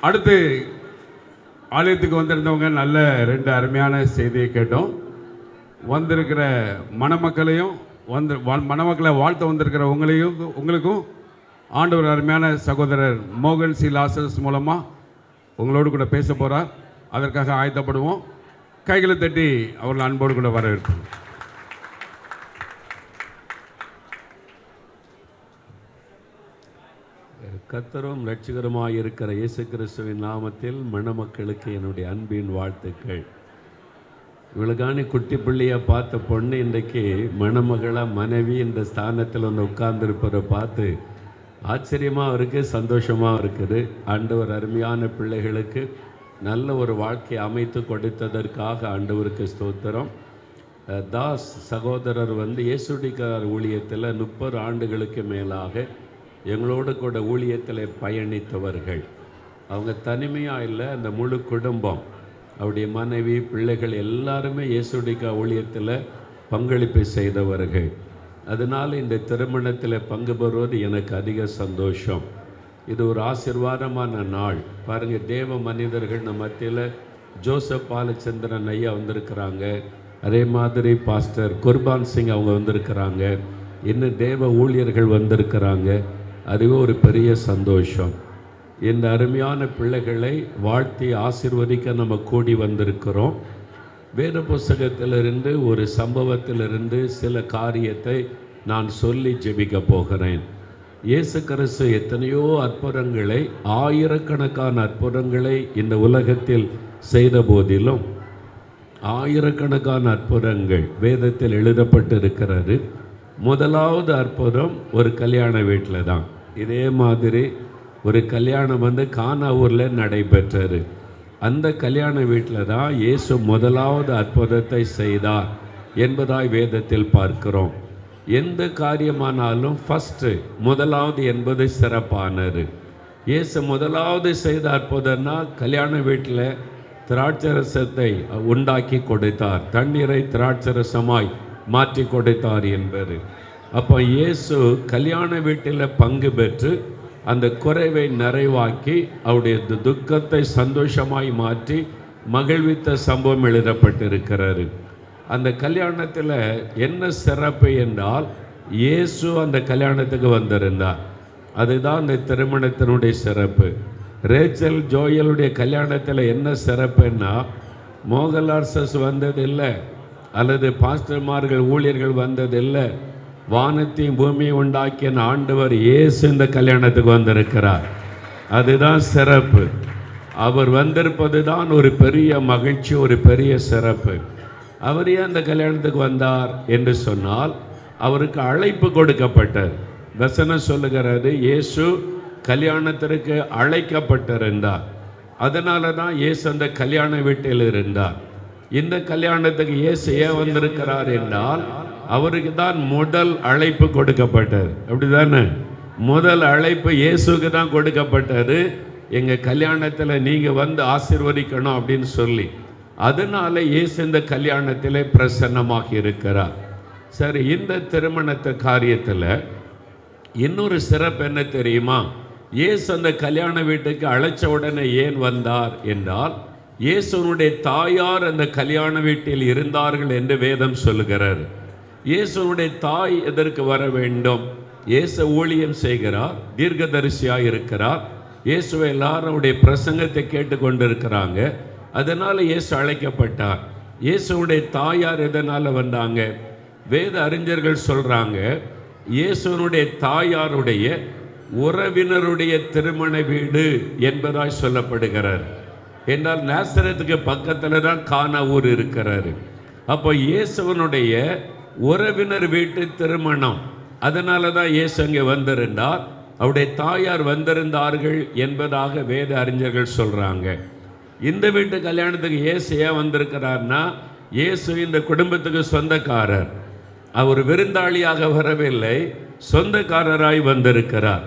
அடுத்து ஆலயத்துக்கு வந்திருந்தவங்க நல்ல 2 அருமையான செய்தியை கேட்டோம். வந்திருக்கிற மணமக்களையும் மணமக்களை வாழ்த்த வந்திருக்கிற உங்களுக்கும் ஆண்டவர் அருமையான சகோதரர் மோகன் சி லாசரஸ் மூலமாக உங்களோடு கூட பேச போகிறார். அதற்காக ஆயத்தப்படுவோம். கைகளை தட்டி அவர்கள் அன்போடு கூட வரவேற்போம். கர்த்தரும் இரட்சகருமாய் இருக்கிற இயேசு கிறிஸ்துவின் நாமத்தில் மணமக்களுக்கு என்னுடைய அன்பின் வாழ்த்துக்கள். இவளுக்கான குட்டி பிள்ளையை பார்த்த பொண்ணு இன்றைக்கு மணமகளாக மனைவி இந்த ஸ்தானத்தில் ஒன்று உட்கார்ந்துருப்பதை பார்த்து ஆச்சரியமாக இருக்குது, சந்தோஷமாக இருக்குது. ஆண்டவர் அருமையான பிள்ளைகளுக்கு நல்ல ஒரு வாழ்க்கையை அமைத்து கொடுத்ததற்காக ஆண்டவருக்கு ஸ்தோத்திரம். தாஸ் சகோதரர் இயேசுடிக்கார் ஊழியத்தில் 30 ஆண்டுகளுக்கு மேலாக எங்களோடு கூட ஊழியத்தில் பயணித்தவர்கள். அவங்க தனிமையாக இல்லை, அந்த முழு குடும்பம், அவருடைய மனைவி, பிள்ளைகள் எல்லாருமே இயேசுடிக்கா ஊழியத்தில் பங்களிப்பு செய்தவர்கள். அதனால் இந்த திருமணத்தில் பங்கு பெறுவது எனக்கு அதிக சந்தோஷம். இது ஒரு ஆசீர்வாதமான நாள். பாருங்கள், தேவ மனிதர்கள் நம்ம மத்தியில் ஜோசப் பாலச்சந்திரன் ஐயா வந்திருக்கிறாங்க. அதே மாதிரி பாஸ்டர் குர்பான் சிங் அவங்க வந்திருக்கிறாங்க. இன்னும் தேவ ஊழியர்கள் வந்திருக்கிறாங்க. அதுவே ஒரு பெரிய சந்தோஷம். இந்த அருமையான பிள்ளைகளை வாழ்த்தி ஆசீர்வதிக்க நம்ம கூடி வந்திருக்கிறோம். வேத புஸ்தகத்திலிருந்து ஒரு சம்பவத்திலிருந்து சில காரியத்தை நான் சொல்லி ஜெபிக்க போகிறேன். இயேசு கிறிஸ்து எத்தனையோ அற்புதங்களை, ஆயிரக்கணக்கான அற்புதங்களை இந்த உலகத்தில் செய்த போதிலும் ஆயிரக்கணக்கான அற்புதங்கள் வேதத்தில் எழுதப்பட்டிருக்கிறது. முதலாவது அற்புதம் ஒரு கல்யாண வீட்டில் தான். இதே மாதிரி ஒரு கல்யாணம் கானா ஊரில் நடைபெற்றது. அந்த கல்யாண வீட்டில் தான் இயேசு முதலாவது அற்புதத்தை செய்தார் என்பதாய் வேதத்தில் பார்க்கிறோம். எந்த காரியமானாலும் ஃபஸ்ட்டு முதலாவது என்பது சிறப்பானது. இயேசு முதலாவது செய்த அற்புதம்னா கல்யாண வீட்டில் திராட்சரசத்தை உண்டாக்கி கொடுத்தார், தண்ணீரை திராட்சரசமாய் மாற்றி கொடுத்தார் என்பது. அப்போ இயேசு கல்யாண வீட்டில் பங்கு பெற்று அந்த குறைவை நிறைவாக்கி அவருடைய துக்கத்தை சந்தோஷமாய் மாற்றி மகிழ்வித்த சம்பவம் எழுதப்பட்டிருக்கிறது. அந்த கல்யாணத்தில் என்ன சிறப்பு என்றால், இயேசு அந்த கல்யாணத்துக்கு வந்திருந்தார். அதுதான் அந்த திருமணத்தினுடைய சிறப்பு. ரேச்சல் ஜோயலுடைய கல்யாணத்தில் என்ன சிறப்புன்னா, மோகன்லால் வந்ததில்லை, அல்லது பாஸ்டர்மார்கள் ஊழியர்கள் வந்ததில்லை. வானத்தையும் பூமியை உண்டாக்கிய ஆண்டவர் இயேசு இந்த கல்யாணத்துக்கு வந்திருக்கிறார். அதுதான் சிறப்பு. அவர் வந்திருப்பது தான் ஒரு பெரிய மகிழ்ச்சி, ஒரு பெரிய சிறப்பு. அவர் ஏன் அந்த கல்யாணத்துக்கு வந்தார் என்று சொன்னால், அவருக்கு அழைப்பு கொடுக்கப்பட்டார். வசனம் சொல்லுகிறது, இயேசு கல்யாணத்திற்கு அழைக்கப்பட்டிருந்தார். அதனால தான் இயேசு அந்த கல்யாண வீட்டில் இருந்தார். இந்த கல்யாணத்துக்கு இயேசு ஏன் வந்திருக்கிறார் என்றால், அவருக்கு தான் முதல் அழைப்பு கொடுக்கப்பட்டது. அப்படி தானே? முதல் அழைப்பு இயேசுக்கு தான் கொடுக்கப்பட்டது. எங்கள் கல்யாணத்தில் நீங்கள் ஆசீர்வதிக்கணும் அப்படின்னு சொல்லி. அதனால இயேசு இந்த கல்யாணத்தில் பிரசன்னமாக இருக்கிறார். சரி, இந்த திருமணத்து காரியத்தில் இன்னொரு சிறப்பு என்ன தெரியுமா? இயேசு அந்த கல்யாண வீட்டுக்கு அழைச்ச உடனே ஏன் வந்தார் என்றால், இயேசுனுடைய தாயார் அந்த கல்யாண வீட்டில் இருந்தார்கள் என்று வேதம் சொல்லுகிறார். இயேசுனுடைய தாய் எதற்கு வர வேண்டும்? இயேசு ஊழியம் செய்கிறார், தீர்க்கதரிசியாக இருக்கிறார். இயேசுவை எல்லாருடைய பிரசங்கத்தை கேட்டு கொண்டிருக்கிறாங்க. அதனால் இயேசு அழைக்கப்பட்டார். இயேசுனுடைய தாயார் எதனால் வந்தாங்க? வேத அறிஞர்கள் சொல்கிறாங்க, இயேசுனுடைய தாயாருடைய உறவினருடைய திருமண வீடு என்பதாய் சொல்லப்படுகிறார். என்றால் நாசரேத்துக்கு பக்கத்தில் தான் கானா ஊர் இருக்கிறாரு. அப்போ இயேசுவனுடைய உறவினர் வீட்டு திருமணம். அதனால தான் இயேசு அங்கே வந்திருந்தார், அவருடைய தாயார் வந்திருந்தார்கள் என்பதாக வேத அறிஞர்கள் சொல்கிறாங்க. இந்த வீட்டு கல்யாணத்துக்கு இயேசு ஏன் வந்திருக்கிறார்னா, இயேசு இந்த குடும்பத்துக்கு சொந்தக்காரர். அவர் விருந்தாளியாக வரவில்லை, சொந்தக்காரராய் வந்திருக்கிறார்.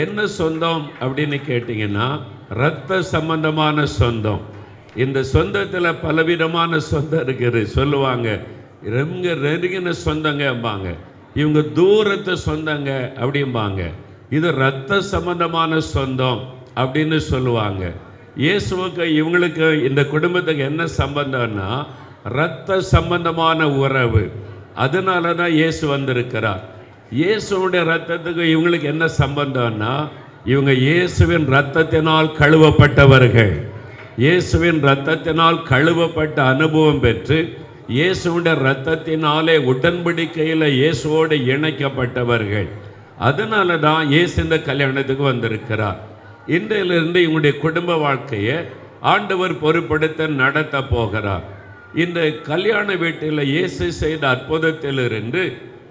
என்ன சொந்தம் அப்படின்னு கேட்டிங்கன்னா, இரத்த சம்பந்தமான சொந்தம். இந்த சொந்தத்தில் பலவிதமான சொந்தம் இருக்குது. சொல்லுவாங்க, ரொம்ப நெருங்கின சொந்தங்கம்பாங்க, இவங்க தூரத்து சொந்தங்க அப்படிம்பாங்க. இது இரத்த சம்பந்தமான சொந்தம் அப்படின்னு சொல்லுவாங்க. இயேசுவுக்கு இவங்களுக்கு இந்த குடும்பத்துக்கு என்ன சம்பந்தம்னா இரத்த சம்பந்தமான உறவு. அதனால தான் இயேசு வந்திருக்கிறார். இயேசுடைய இரத்தத்துக்கு இவங்களுக்கு என்ன சம்பந்தம்னா இவங்க இயேசுவின் இரத்தத்தினால் கழுவப்பட்டவர்கள். இயேசுவின் இரத்தத்தினால் கழுவப்பட்ட அனுபவம் பெற்று இயேசுடைய இரத்தத்தினாலே உடன்படிக்கையில் இயேசுவோடு இணைக்கப்பட்டவர்கள். அதனால தான் இயேசு இந்த கல்யாணத்துக்கு வந்திருக்கிறார். இன்றையிலிருந்து இவங்களுடைய குடும்ப வாழ்க்கையை ஆண்டவர் பொறுப்படுத்த நடத்த போகிறார். இந்த கல்யாண வீட்டில் இயேசு செய்த அற்புதத்திலிருந்து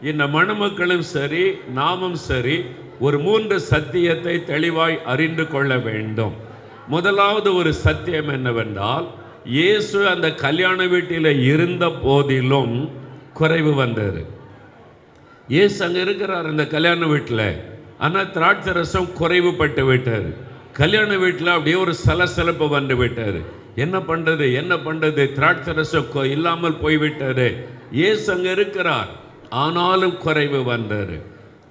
இந்த மணமக்களும் சரி நாமும் சரி ஒரு 3 சத்தியத்தை தெளிவாய் அறிந்து கொள்ள வேண்டும். முதலாவது ஒரு சத்தியம் என்னவென்றால், இயேசு அந்த கல்யாண வீட்டில் இருந்த போதிலும் குறைவு வந்தது. இயேசு அங்கே இருக்கிறார் அந்த கல்யாண வீட்டில், ஆனால் திராட்சை ரசம் குறைவுபட்டு விட்டார். கல்யாண வீட்டில் அப்படியே ஒரு சலசலப்பு வந்து விட்டார். என்ன பண்ணுறது, திராட்சை ரசம் இல்லாமல் போய்விட்டாரு. இயேசு அங்கே இருக்கிறார், ஆனாலும் குறைவு வந்தார்.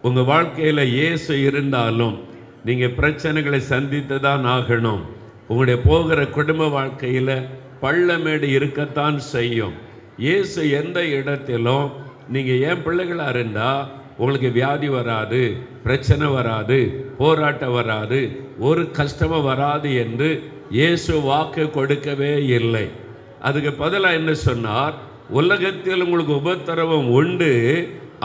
உங்கள் வாழ்க்கையில் இயேசு இருந்தாலும் நீங்கள் பிரச்சனைகளை சந்தித்து தான் ஆகணும். உங்களுடைய போகிற குடும்ப வாழ்க்கையில் பள்ளமேடு இருக்கத்தான் செய்யும். இயேசு எந்த இடத்திலும் நீங்கள் என் பிள்ளைகளாக இருந்தால் உங்களுக்கு வியாதி வராது, பிரச்சனை வராது, போராட்டம் வராது, ஒரு கஷ்டமும் வராது என்று இயேசு வாக்கு கொடுக்கவே இல்லை. அதுக்கு பதிலாக என்ன சொன்னார், உலகத்தில் உங்களுக்கு உபத்திரவம் உண்டு,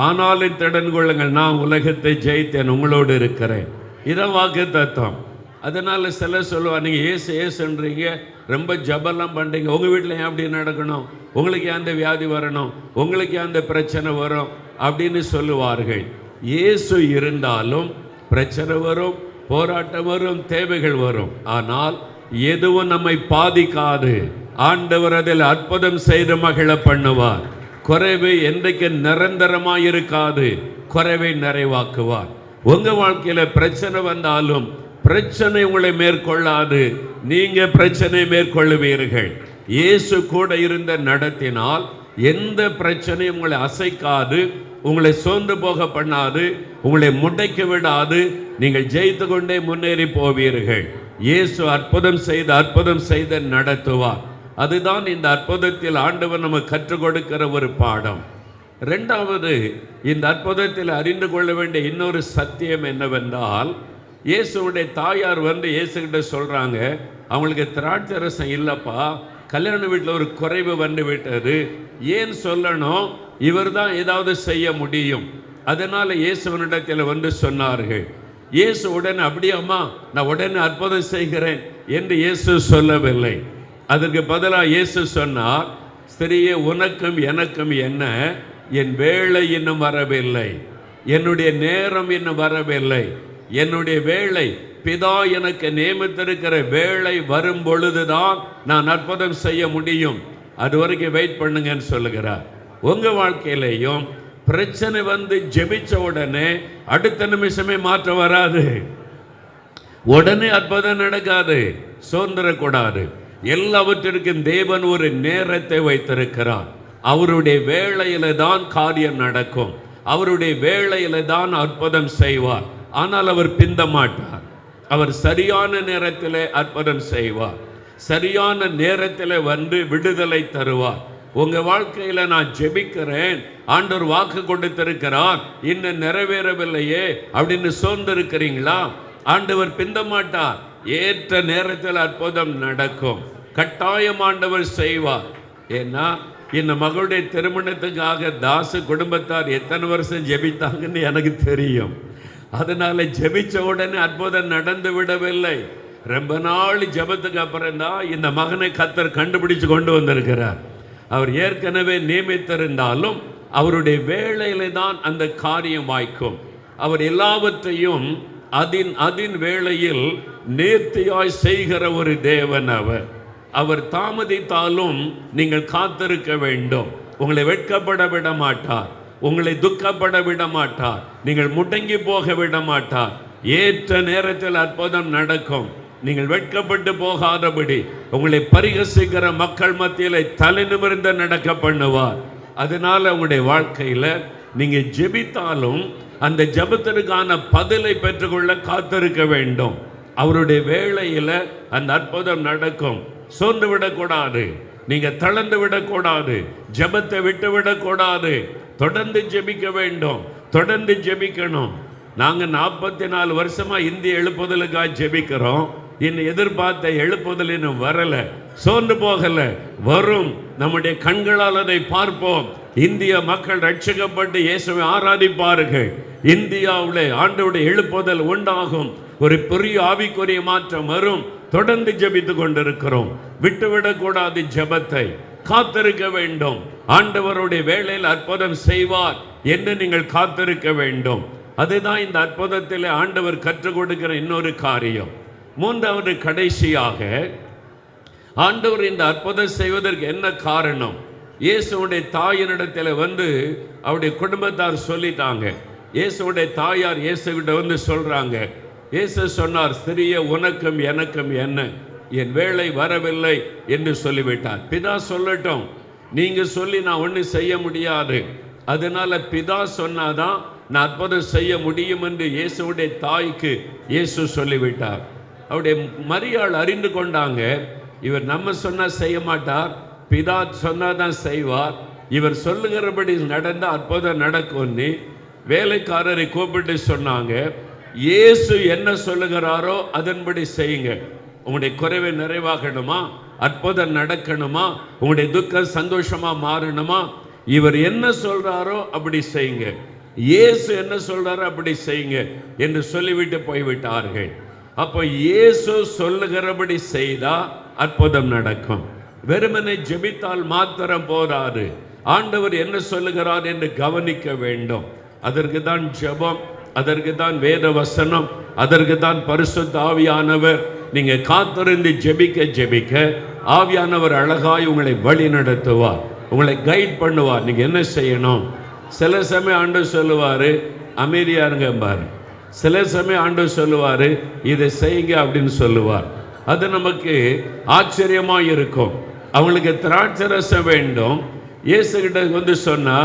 ஆனாலும் திடன் கொள்ளுங்கள், நான் உலகத்தை ஜெயித்தேன், உங்களோடு இருக்கிறேன். இதான் வாக்கு தத்துவம். அதனால் சிலர் சொல்லுவார், நீங்கள் ஏசுன்றீங்க, ரொம்ப ஜபெல்லாம் பண்ணுறீங்க, உங்கள் வீட்டில் ஏன் அப்படி நடக்கணும், உங்களுக்கு ஏன் அந்த வியாதி வரணும், உங்களுக்கு ஏன் அந்த பிரச்சனை வரும் அப்படின்னு சொல்லுவார்கள். இயேசு இருந்தாலும் பிரச்சனை வரும், போராட்டம் வரும், தேவைகள் வரும். ஆனால் எதுவும் நம்மை பாதிக்காது. ஆண்டவர் அதில் அற்புதம் செய்து மகிழ பண்ணுவார். குறைவு என்றைக்கு நிரந்தரமாக இருக்காது, குறைவை நிறைவாக்குவார். உங்கள் வாழ்க்கையில் பிரச்சனை வந்தாலும் பிரச்சனை உங்களை மேற்கொள்ளாது, நீங்கள் பிரச்சனை மேற்கொள்ளுவீர்கள். இயேசு கூட இருந்த நடத்தினால் எந்த பிரச்சனையும் உங்களை அசைக்காது, உங்களை சோர்ந்து போக பண்ணாது, உங்களை முடைக்க விடாது. நீங்கள் ஜெயித்து கொண்டே முன்னேறி போவீர்கள். இயேசு அற்புதம் செய்து நடத்துவார். அதுதான் இந்த அற்புதத்தில் ஆண்டவர் நமக்கு கற்றுக் கொடுக்கிற ஒரு பாடம். ரெண்டாவது, இந்த அற்புதத்தில் அறிந்து கொள்ள வேண்டிய இன்னொரு சத்தியம் என்னவென்றால், இயேசுடைய தாயார் வந்து இயேசுகிட்ட சொல்கிறாங்க, அவங்களுக்கு திராட்சை ரசம் இல்லைப்பா, கல்யாண வீட்டில் ஒரு குறைவு வந்து விட்டது, ஏன் சொல்லணும், இவர் தான் ஏதாவது செய்ய முடியும். அதனால் இயேசுவனிடத்தில் வந்து சொன்னார்கள். இயேசு உடனே அப்படியாம்மா நான் உடனே அற்புதம் செய்கிறேன் என்று இயேசு சொல்லவில்லை. அதற்கு பதிலாக இயேசு சொன்னார், ஸ்திரியே, உனக்கும் எனக்கும் என்ன, என் வேளை இன்னும் வரவில்லை, என்னுடைய நேரம் இன்னும் வரவில்லை, என்னுடைய வேளை பிதா எனக்கு நியமித்திருக்கிற வேளை வரும் பொழுதுதான் நான் அற்புதம் செய்ய முடியும், அது வரைக்கும் வெயிட் பண்ணுங்கன்னு சொல்லுகிறார். உங்கள் வாழ்க்கையிலையும் பிரச்சனை வந்து ஜெபிச்ச உடனே அடுத்த நிமிஷமே மாற்றம் வராது, உடனே அற்புதம் நடக்காது. சோர்ந்துடக்கூடாது. எல்லாவற்றிற்கும் தேவன் ஒரு நேரத்தை வைத்திருக்கிறார். அவருடைய வேளையில தான் காரியம் நடக்கும், அவருடைய வேளையில தான் அற்புதம் செய்வார். ஆனால் அவர் பிந்த மாட்டார். அவர் சரியான நேரத்தில் அற்புதம் செய்வார், சரியான நேரத்தில் வந்து விடுதலை தருவார். உங்க வாழ்க்கையில நான் ஜெபிக்கிறேன், ஆண்டவர் வாக்கு கொடுத்திருக்கிறார், இன்னும் நிறைவேறவில்லையே அப்படின்னு சோர்ந்திருக்கிறீங்களா? ஆண்டவர் பிந்த மாட்டார். ஏற்ற நேரத்தில் அற்புதம் நடக்கும், கட்டாயம் ஆண்டவர் செய்வார். ஏன்னா இந்த மகளுடைய திருமணத்துக்காக தாசு குடும்பத்தார் எத்தனை வருஷம் ஜெபித்தாங்கன்னு எனக்கு தெரியும். அதனால ஜெபிச்ச உடனே அற்புதம் நடந்து விடவில்லை. ரொம்ப நாள் ஜெபத்துக்கு அப்புறம் தான் இந்த மகனை கர்த்தர் கண்டுபிடிச்சு கொண்டு வந்திருக்கிறார். அவர் ஏற்கனவே நியமித்திருந்தாலும் அவருடைய வேளையில தான் அந்த காரியம் வாய்க்கும். அவர் எல்லாவற்றையும் அதின் வேளையில் நேர்த்தியாய் செய்கிற ஒரு தேவன் அவர். அவர் தாமதித்தாலும் நீங்கள் காத்திருக்க வேண்டும். உங்களை வெட்கப்பட விட மாட்டார், உங்களை துக்கப்பட விட மாட்டார், நீங்கள் முடங்கி போக விட மாட்டார். ஏற்ற நேரத்தில் அற்புதம் நடக்கும். நீங்கள் வெட்கப்பட்டு போகாதபடி உங்களை பரிகசிக்கிற மக்கள் மத்தியில் தலை நிமிர்ந்து நடக்க பண்ணுவார். அதனால உங்களுடைய வாழ்க்கையில் நீங்கள் ஜெபித்தாலும் அந்த ஜெபத்திற்கான பதிலை பெற்றுக்கொள்ள காத்திருக்க வேண்டும். அவருடைய வேளையில அந்த அற்புதம் நடக்கும். சோர்ந்து விடக்கூடாது, நீங்க தளர்ந்து விடக்கூடாது, ஜெபத்தை விட்டு விடக்கூடாது. தொடர்ந்து ஜெபிக்க வேண்டும், தொடர்ந்து ஜெபிக்கணும். நாங்க 44 வருஷமா இந்திய எழுப்புதலுக்காக ஜெபிக்கிறோம். இன்னும் எதிர்பார்த்த எழுப்புதல் இன்னும் வரல, சோர்ந்து போகல, வரும். நம்முடைய கண்களால் அதை பார்ப்போம். இந்திய மக்கள் ரட்சிக்கப்பட்டு இயேசுவை ஆராதிப்பார்கள். இந்தியாவில் ஆண்டவருடைய எழுப்புதல் உண்டாகும். ஒரு பெரிய ஆவிக்குரிய மாற்றம் வரும். தொடர்ந்து ஜெபித்து கொண்டிருக்கிறோம். விட்டுவிடக்கூடாது ஜெபத்தை, காத்திருக்க வேண்டும். ஆண்டவருடைய வேளையில் அற்புதம் செய்வார் என்று நீங்கள் காத்திருக்க வேண்டும். அதுதான் இந்த அற்புதத்தில் ஆண்டவர் கற்றுக் கொடுக்கிற இன்னொரு காரியம். மூன்றாவது, கடைசியாக ஆண்டவர் இந்த அற்புதம் செய்வதற்கு என்ன காரணம்? இயேசுடைய தாயினிடத்தில் வந்து அவருடைய குடும்பத்தார் சொல்லிட்டாங்க. இயேசுடைய தாயார் இயேசுகிட்ட வந்து சொல்றாங்க. இயேசு சொன்னார், ஸ்திரியே, உனக்கும் எனக்கும் என்ன, என் வேளை வரவில்லை என்று சொல்லிவிட்டார். பிதா சொல்லட்டும், நீங்க சொல்லி நான் ஒன்றும் செய்ய முடியாது, அதனால பிதா சொன்னாதான் நான் அற்புதம் செய்ய முடியும் என்று இயேசுடைய தாய்க்கு இயேசு சொல்லிவிட்டார். அவருடைய மரியாள் அறிந்து கொண்டாங்க, இவர் நம்ம சொன்னா செய்ய மாட்டார், பிதா சொன்னாதான் செய்வார், இவர் சொல்லுகிறபடி நடந்த அற்புதம் நடக்கும்னு வேலைக்காரரை கூப்பிட்டு சொன்னாங்க. இயேசு என்ன சொல்லுகிறாரோ அதன்படி செய்யுங்க. உங்களுடைய குறைவை நிறைவாகணுமா, அற்புதம் நடக்கணுமா, உங்களுடைய துக்கம் சந்தோஷமா மாறணுமா, இவர் என்ன சொல்றாரோ அப்படி செய்யுங்க, இயேசு என்ன சொல்றாரோ அப்படி செய்யுங்க என்று சொல்லிவிட்டு போய்விட்டார்கள். அப்போ இயேசு சொல்லுகிறபடி செய்தா அற்புதம் நடக்கும். வெறுமனை ஜெபித்தால் மாத்திரம் போதாது, ஆண்டவர் என்ன சொல்லுகிறார் என்று கவனிக்க வேண்டும். அதற்கு தான் ஜெபம், அதற்கு தான் வேத வசனம், அதற்கு தான் பரிசுத்த ஆவியானவர். நீங்க காத்திருந்து ஜெபிக்க ஜெபிக்க ஆவியானவர் அழகாய் உங்களை வழி நடத்துவார், உங்களை கைட் பண்ணுவார். நீங்க என்ன செய்யணும்? சில சமயம் ஆண்டவர் சொல்லுவாரு, அமைதியா இருங்க பாரு. சில சமயம் ஆண்டவர் சொல்லுவாரு, இதை செய்யுங்க அப்படின்னு சொல்லுவார். அது நமக்கு ஆச்சரியமா இருக்கும். அவங்களுக்கு திராட்சை ரசம் வேண்டும். இயேசுகிட்ட வந்து சொன்னா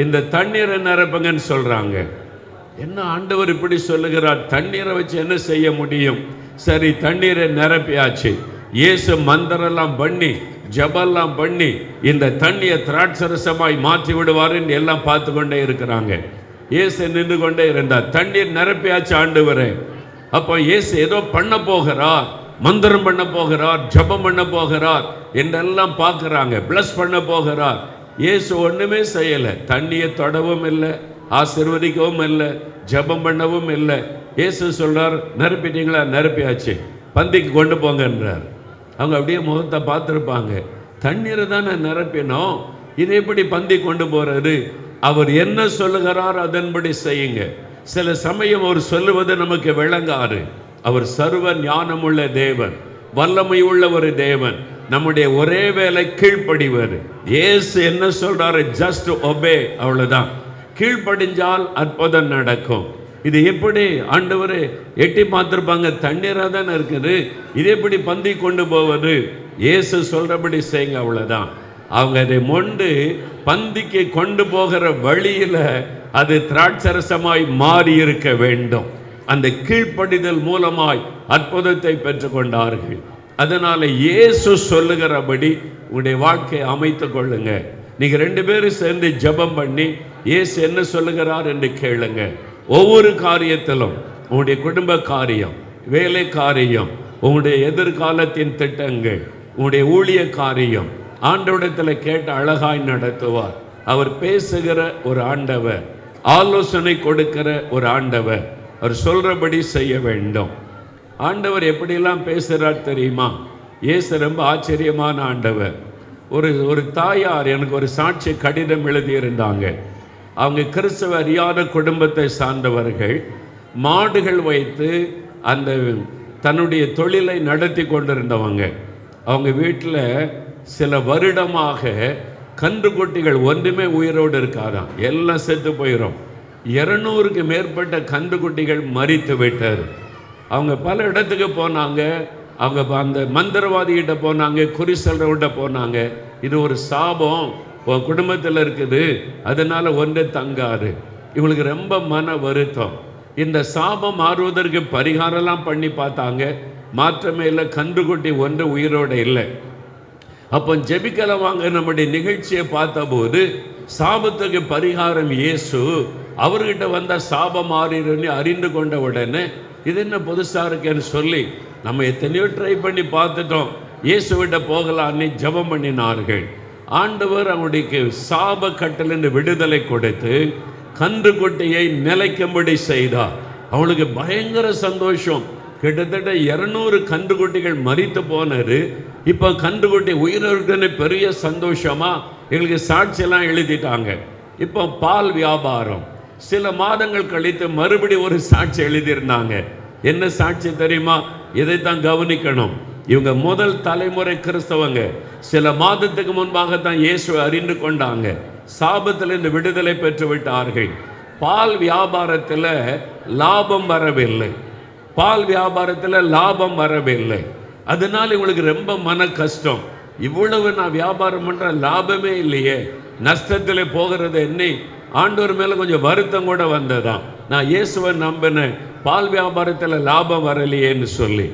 இந்த தண்ணீரை நிரப்புங்கன்னு சொல்றாங்க. என்ன ஆண்டவர் இப்படி சொல்லுகிறார்? தண்ணீரை வச்சு என்ன செய்ய முடியும்? சரி, தண்ணீரை நிரப்பியாச்சு. இயேசு மந்திரெல்லாம் பண்ணி ஜபெல்லாம் பண்ணி இந்த தண்ணியை திராட்சரசமாய் மாற்றி விடுவார் என்று எல்லாம் பார்த்து கொண்டே இருக்கிறாங்க. இயேசு நின்று கொண்டே இருந்தார். தண்ணீர் நிரப்பியாச்சு ஆண்டவரே. அப்போ இயேசு ஏதோ பண்ண போகிறார், மந்திரம் பண்ண போகிறார், ஜபம் பண்ண போகிறார் என்றெல்லாம் பார்க்குறாங்க. பிளஸ் பண்ண போகிறார். இயேசு ஒன்றுமே செய்யலை. தண்ணியை தொடவும் இல்லை, ஆசீர்வதிக்கவும் இல்லை, ஜபம் பண்ணவும் இல்லை. இயேசு சொல்றார், நிரப்பிட்டீங்களா? நிரப்பியாச்சு, பந்திக்கு கொண்டு போங்கன்றார். அவங்க அப்படியே முகத்தை பார்த்துருப்பாங்க. தண்ணீரை தான் நான் நிரப்பினோம், இது எப்படி பந்தி கொண்டு போறது? அவர் என்ன சொல்லுகிறார் அதன்படி செய்யுங்க. சில சமயம் அவர் சொல்லுவது நமக்கு விளங்காது. அவர் சர்வ ஞானமுள்ள தேவன், வல்லமை உள்ள ஒரு தேவன். நம்முடைய ஒரே வேலை கீழ்ப்படிவது. இயேசு என்ன சொல்றாரு? ஜஸ்ட் ஒபே, அவ்வளவுதான். கீழ்ப்படிஞ்சால் அற்புதம் நடக்கும். இது எப்படி ஆண்டவரே எட்டி பார்த்துருப்பாங்க, தண்ணீராக தானே இருக்குது, இது எப்படி பந்தி கொண்டு போவது? இயேசு சொல்றபடி செய்யுங்க, அவ்வளவுதான். அவங்க அதை மொண்டு பந்திக்கு கொண்டு போகிற வழியில அது திராட்சரசமாய் மாறி இருக்க வேண்டும். அந்த கீழ்ப்படிதல் மூலமாய் அற்புதத்தை பெற்றுக்கொண்டார்கள். அதனால இயேசு சொல்லுகிறபடி உங்களுடைய வாழ்க்கையை அமைத்து கொள்ளுங்க. நீங்க 2 பேரும் சேர்ந்து ஜெபம் பண்ணி இயேசு என்ன சொல்லுகிறார் என்று கேளுங்க. ஒவ்வொரு காரியத்திலும், உங்களுடைய குடும்ப காரியம், வேலை காரியம், உங்களுடைய எதிர்காலத்தின் திட்டங்கள், உங்களுடைய ஊழிய காரியம், ஆண்டவரிடத்தில் கேட்டு அழகாய் நடத்துவார். அவர் பேசுகிற ஒரு ஆண்டவர், ஆலோசனை கொடுக்கிற ஒரு ஆண்டவர். அவர் சொல்றபடி செய்ய வேண்டும். ஆண்டவர் எப்படியெல்லாம் பேசுகிறார் தெரியுமா? இயேசு ரொம்ப ஆச்சரியமான ஆண்டவர். ஒரு தாயார் எனக்கு ஒரு சாட்சி கடிதம் எழுதியிருந்தாங்க. அவங்க கிறிஸ்தவ அறியாத குடும்பத்தை சார்ந்தவர்கள். மாடுகள் வைத்து அந்த தன்னுடைய தொழிலை நடத்தி கொண்டிருந்தவங்க. அவங்க வீட்டில் சில வருடமாக கன்றுக்குட்டிகள் ஒன்றுமே உயிரோடு இருக்காதான், எல்லாம் செத்து போயிடும். 200க்கு மேற்பட்ட கன்றுக்குட்டிகள் மரித்து விட்டார். அவங்க பல இடத்துக்கு போனாங்க. அவங்க அந்த மந்திரவாதிகிட்ட போனாங்க, குறி சொல்றவங்கிட்ட போனாங்க. இது ஒரு சாபம் உன் குடும்பத்தில் இருக்குது, அதனால ஒன்றே தங்காது. இவங்களுக்கு ரொம்ப மன வருத்தம். இந்த சாபம் மாறுவதற்கு பரிகாரம்லாம் பண்ணி பார்த்தாங்க, மாற்றமே இல்லை. கன்றுக்குட்டி ஒன்று உயிரோடு இல்லை. அப்போ ஜெபிக்கல வாங்க நம்முடைய நிகழ்ச்சியை பார்த்தபோது சாபத்துக்கு பரிகாரம் இயேசு. அவர்கிட்ட வந்த சாபம் மாறிடுன்னு அறிந்து கொண்ட உடனே இது என்ன புதுசாக இருக்கேன்னு சொல்லி நம்ம எத்தனையோ ட்ரை பண்ணி பார்த்துட்டோம், இயேசுவிட்ட போகலான்னு ஜெபம் பண்ணினார்கள். ஆண்டவர் அவனுடைய சாப கட்டலிருந்து விடுதலை கொடுத்து கன்றுக்குட்டியை நிலைக்கும்படி செய்தார். அவளுக்கு பயங்கர சந்தோஷம். கிட்டத்தட்ட 200 கன்றுக்குட்டிகள் மரித்து போனது. இப்போ கன்றுக்குட்டி உயிரிழக்குன்னு பெரிய சந்தோஷமா எங்களுக்கு சாட்சியெல்லாம் எழுதிட்டாங்க. இப்போ பால் வியாபாரம் சில மாதங்கள் கழித்து மறுபடி ஒரு சாட்சி எழுதியிருந்தாங்க. என்ன சாட்சி தெரியுமா? இதைத்தான் கவனிக்கணும். இவங்க முதல் தலைமுறை கிறிஸ்தவங்க. சில மாதத்துக்கு முன்பாகத்தான் இயேசுவை அறிந்து கொண்டாங்க. சாபத்திலிருந்து விடுதலை பெற்று விட்டார்கள். பால் வியாபாரத்தில் லாபம் வரவில்லை. பால் வியாபாரத்தில் லாபம் வரவில்லை. அதனால இவங்களுக்கு ரொம்ப மன கஷ்டம். இவ்வளவு நான் வியாபாரம் பண்ணுற லாபமே இல்லையே, நஷ்டத்தில் போகிறது என்னை ஆண்டவர் மேலே கொஞ்சம் வருத்தம் கூட வந்ததான். நான் இயேசுவை நம்பினேன், பால் வியாபாரத்தில் லாபம் வரலையேன்னு சொல்லி.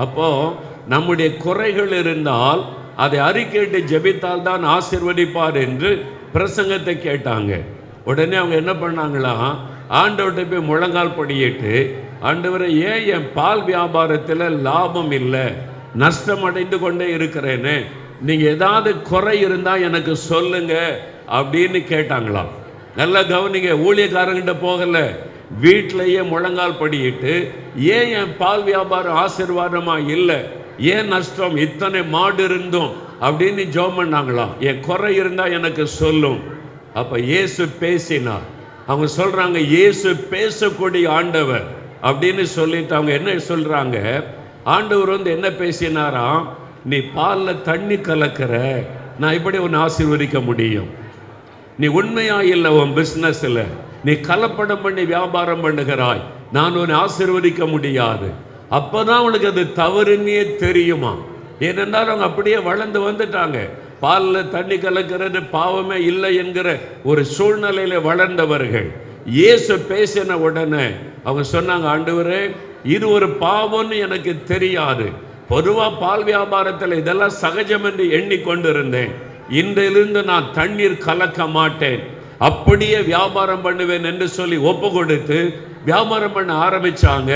அப்போது நம்முடைய குறைகள் இருந்தால் அதை அறிக்கையிட்டு ஜெபித்தால் தான் ஆசீர்வதிப்பார் என்று பிரசங்கத்தை கேட்டாங்க. உடனே அவங்க என்ன பண்ணாங்களா, ஆண்டவர்கிட்ட போய் முழங்கால் படியிட்டு, ஆண்டவரை ஏன் என் பால் வியாபாரத்தில் லாபம் இல்லை, நஷ்டம் அடைந்து கொண்டே இருக்கிறேன்னு, நீங்கள் ஏதாவது குறை இருந்தால் எனக்கு சொல்லுங்க அப்படின்னு கேட்டாங்களாம். நல்லா கவனிங்க, ஊழியக்காரங்கிட்ட போகலை, வீட்டிலையே முழங்கால் படியிட்டு ஏன் என் பால் வியாபாரம் ஆசீர்வாதமாக இல்லை, ஏன் நஷ்டம், இத்தனை மாடு இருந்தும் அப்படின்னு ஜெபம் பண்ணாங்களாம். என் குறை இருந்தால் எனக்கு சொல்லும். அப்போ இயேசு பேசினார். அவங்க சொல்கிறாங்க இயேசு பேசக்கூடிய ஆண்டவர் அப்படின்னு சொல்லிட்டு அவங்க என்ன சொல்கிறாங்க, ஆண்டவர் வந்து என்ன பேசினாராம், நீ பாலில் தண்ணி கலக்கிற, நான் இப்படி உன்னை ஆசீர்வதிக்க முடியும். நீ உண்மையா இல்லை உன் பிஸ்னஸில், நீ கலப்படம் பண்ணி வியாபாரம் பண்ணுகிறாய், நான் உன்னை ஆசீர்வதிக்க முடியாது. அப்போ தான் அவனுக்கு அது தவறுன்னே தெரியுமா. ஏனென்றால் அவங்க அப்படியே வளர்ந்து வந்துட்டாங்க. பாலில் தண்ணி கலக்கிறது பாவமே இல்லை என்கிற ஒரு சூழ்நிலையில் வளர்ந்தவர்கள். இயேசு பேசின உடனே அவங்க சொன்னாங்க, ஆண்டவரே இது ஒரு பாவம்னு எனக்கு தெரியாது. பொதுவாக பால் வியாபாரத்தில் இதெல்லாம் சகஜம் என்று எண்ணிக்கொண்டிருந்தேன். இன்றிலிருந்து நான் தண்ணீர் கலக்க மாட்டேன், அப்படியே வியாபாரம் பண்ணுவேன் என்று சொல்லி ஒப்பு கொடுத்து வியாபாரம் பண்ண ஆரம்பிச்சாங்க.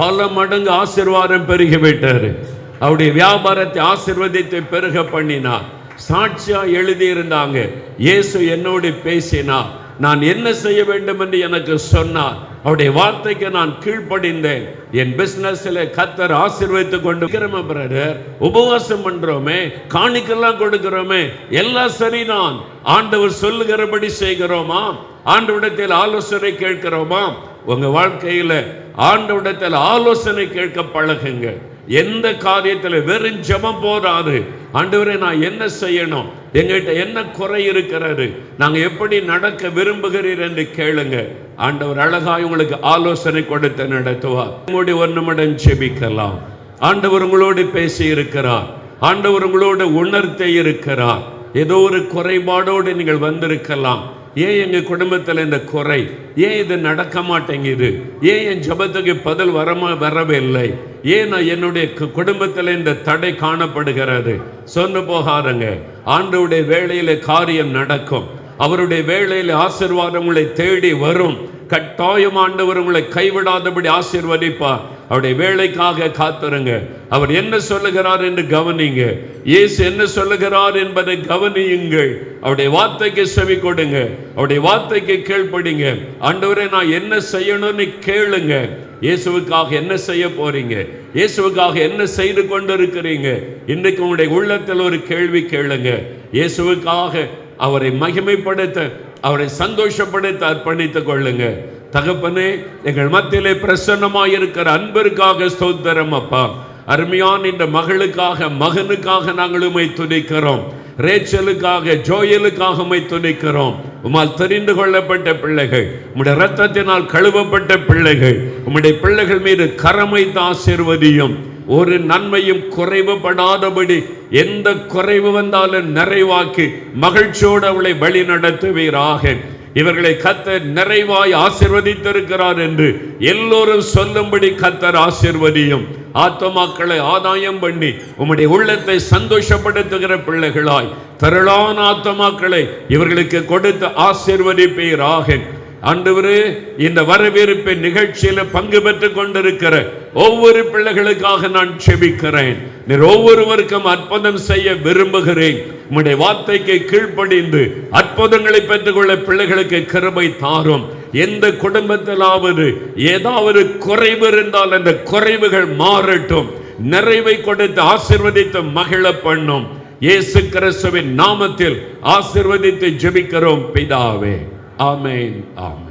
பல மடங்கு ஆசீர்வாதம் பெருகிவிட்டார். அவருடைய வியாபாரத்தை ஆசீர்வதித்து பெருக பண்ணினார். சாட்சியா எழுதியிருந்தாங்க, இயேசு என்னோடு பேசினார், நான் என்ன செய்ய வேண்டும் என்று எனக்கு சொன்னார், அவருடைய வார்த்தைக்கு நான் கீழ்ப்படிந்தேன், என் பிசினஸ்ல கர்த்தர் ஆசீர்வதித்து கொண்டு பிரதர். உபவாசம் பண்றோமே, காணிக்கெல்லாம் கொடுக்கிறோமே, எல்லாம் சரிதான். ஆண்டவர் சொல்லுகிறபடி செய்கிறோமா? ஆண்டவரிடத்தில் ஆலோசனை கேட்கிறோமா? உங்க வாழ்க்கையில ஆண்டவரிடத்தில் ஆலோசனை கேட்க பழகுங்க. எந்த காரியத்தில் வெறும் ஜெபம் போதாது. ஆண்டவரே நான் என்ன செய்யணும், எங்ககிட்ட என்ன குறை இருக்கிறது, நாங்கள் எப்படி நடக்க விரும்புகிறீர் என்று கேளுங்க. ஆண்டவர் அழகாய் உங்களுக்கு ஆலோசனை கொடுத்து நடத்துவார். உங்களுடைய ஒரு நிமிடம் ஜெபிக்கலாம். ஆண்டவர் உங்களோடு பேசி இருக்கிறார். ஆண்டவர் உங்களோடு உணர்த்தே இருக்கிறார். ஏதோ ஒரு குறைபாடோடு நீங்கள் வந்திருக்கலாம். ஏன் எங்கள் குடும்பத்தில் இந்த குறை, ஏன் இது நடக்க மாட்டேங்குது, ஏன் என் ஜெபத்துக்கு பதில் வரவில்லை, ஏன் என்னுடைய குடும்பத்தில் இந்த தடை காணப்படுகிறது, சொன்னு போகாதங்க. ஆண்டவருடைய வேளையில காரியம் நடக்கும். அவருடைய வேளையில ஆசீர்வாதம் உங்களை தேடி வரும். கட்டாயம் ஆண்டவர் உங்களை கைவிடாதபடி ஆசீர்வதிப்பார். அவருடைய வேலைக்காக காத்துருங்க. அவர் என்ன சொல்லுகிறார் என்று கவனிங்க. இயேசு என்ன சொல்லுகிறார் என்பதை கவனியுங்கள். அவருடைய வார்த்தைக்கு செவி கொடுங்க. அவருடைய வார்த்தைக்கு கீழ்ப்படிங்க. ஆண்டவரே நான் என்ன செய்யணும்னு கேளுங்க. இயேசுவுக்காக என்ன செய்ய போறீங்க, இயேசுவுக்காக என்ன செய்து கொண்டு இருக்கிறீங்க, இன்றைக்கு உங்களுடைய உள்ளத்தில் ஒரு கேள்வி கேளுங்க. இயேசுவுக்காக அவரை மகிமைப்படுத்த, அவரை சந்தோஷப்படுத்த அர்ப்பணித்துக் கொள்ளுங்க. தகப்பனே, எங்கள் மத்தியிலே பிரசன்னமாய் இருக்கிற அன்பிற்காக ஸ்தோத்திரம் அப்பா. அருமையான இந்த மகளுக்காக, மகனுக்காக நாங்கள் உம்மை துதிக்கிறோம். ரேச்சலுக்காக, ஜோயலுக்காக உம்மை துதிக்கிறோம். உம்மால் தெரிந்து கொள்ளப்பட்ட பிள்ளைகள், உம்முடைய இரத்தத்தினால் கழுவப்பட்ட பிள்ளைகள், உம்முடைய பிள்ளைகள் மீது கரம் வைத்து ஆசீர்வதியும். ஒரு நன்மையும் குறைவுபடாதபடி, எந்த குறைவு வந்தாலும் நிறைவாக்கி மகிழ்ச்சியோடு அவளை வழி நடத்துவீராக. இவர்களை கர்த்தர் நிறைவாய் ஆசீர்வதித்திருக்கிறார் என்று எல்லோரும் சொல்லும்படி கர்த்தர் ஆசீர்வதியும். ஆத்துமாக்களை ஆதாயம் பண்ணி உம்முடைய உள்ளத்தை சந்தோஷப்படுத்துகிற பிள்ளைகளாய் திரளான ஆத்துமாக்களை இவர்களுக்கு கொடுத்து ஆசீர்வதிப்பீராக. ஆண்டவரே, இந்த வரவேற்பு நிகழ்ச்சியில பங்கு பெற்றுக் கொண்டிருக்கிற ஒவ்வொரு பிள்ளைகளுக்காக நான் செபிக்கிறேன். நீர் ஒவ்வொருவருக்கும் அற்புதம் செய்ய விரும்புகிறேன். உம்முடைய வார்த்தைக்கு கீழ்ப்படிந்து அற்புதங்களை பெற்றுக்கொள்ள பிள்ளைகளுக்கு கிருபை தாரும். எந்த குடும்பத்திலாவது ஏதாவது குறைவு இருந்தால் அந்த குறைவுகள் மாறட்டும். நிறைவை கொடுத்து ஆசீர்வதித்து மகிழ பண்ணும். இயேசு கிறிஸ்துவின் நாமத்தில் ஆசீர்வதித்து ஜெபிக்கிறோம் பிதாவே. ஆமென், ஆமென்.